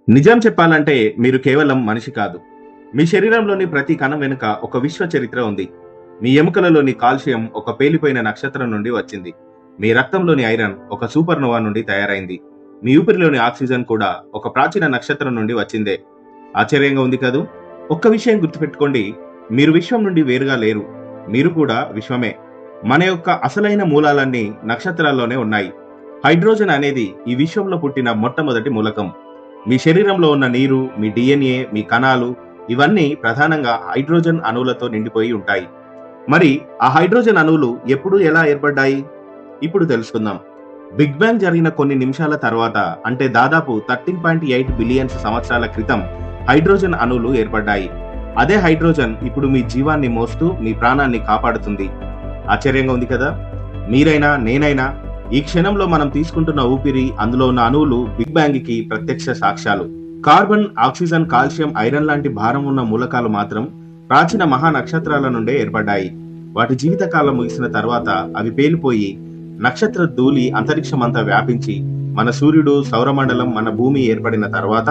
నిజం చెప్పాలంటే మీరు కేవలం మనిషి కాదు. మీ శరీరంలోని ప్రతి కణం వెనుక ఒక విశ్వ చరిత్ర ఉంది. మీ ఎముకలలోని కాల్షియం ఒక పేలిపోయిన నక్షత్రం నుండి వచ్చింది. మీ రక్తంలోని ఐరన్ ఒక సూపర్నోవా నుండి తయారైంది. మీ ఊపిరిలోని ఆక్సిజన్ కూడా ఒక ప్రాచీన నక్షత్రం నుండి వచ్చిందే. ఆశ్చర్యంగా ఉంది కదూ? ఒక్క విషయం గుర్తుపెట్టుకోండి, మీరు విశ్వం నుండి వేరుగా లేరు. మీరు కూడా విశ్వమే. మన యొక్క అసలైన మూలాలన్నీ నక్షత్రాల్లోనే ఉన్నాయి. హైడ్రోజన్ అనేది ఈ విశ్వంలో పుట్టిన మొట్టమొదటి మూలకం. మీ శరీరంలో ఉన్న నీరు, మీ డిఎన్ఏ, మీ కణాలు ఇవన్నీ ప్రధానంగా హైడ్రోజన్ అణువులతో నిండిపోయి ఉంటాయి. మరి ఆ హైడ్రోజన్ అణువులు ఎప్పుడు ఎలా ఏర్పడ్డాయి? ఇప్పుడు తెలుసుకుందాం. బిగ్ బ్యాంగ్ జరిగిన కొన్ని నిమిషాల తర్వాత, అంటే దాదాపు 13.8 బిలియన్స్ సంవత్సరాల క్రితం హైడ్రోజన్ అణువులు ఏర్పడ్డాయి. అదే హైడ్రోజన్ ఇప్పుడు మీ జీవాన్ని మోస్తూ మీ ప్రాణాన్ని కాపాడుతుంది. ఆశ్చర్యంగా ఉంది కదా? మీరైనా నేనైనా ఈ క్షణంలో మనం తీసుకుంటున్న ఊపిరి, అందులో ఉన్న అణువులు బిగ్ బ్యాంగ్ కి ప్రత్యక్ష సాక్ష్యాలు. కార్బన్, ఆక్సిజన్, కాల్షియం, ఐరన్ లాంటి భారం ఉన్న మూలకాలు మాత్రం ప్రాచీన మహా నక్షత్రాల నుండే ఏర్పడ్డాయి. వాటి జీవితకాలం ముగిసిన తర్వాత అవి పేలిపోయి నక్షత్ర ధూళి అంతరిక్షమంతా వ్యాపించి మన సూర్యుడు, సౌరమండలం, మన భూమి ఏర్పడిన తర్వాత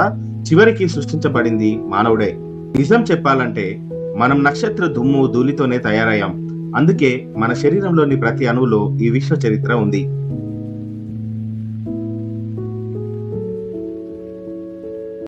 చివరికి సృష్టించబడింది మానవుడే. నిజం చెప్పాలంటే మనం నక్షత్ర దుమ్ము, ధూళితోనే తయారయ్యాం. అందుకే మన శరీరంలోని ప్రతి అణువులో ఈ విశ్వ చరిత్ర ఉంది.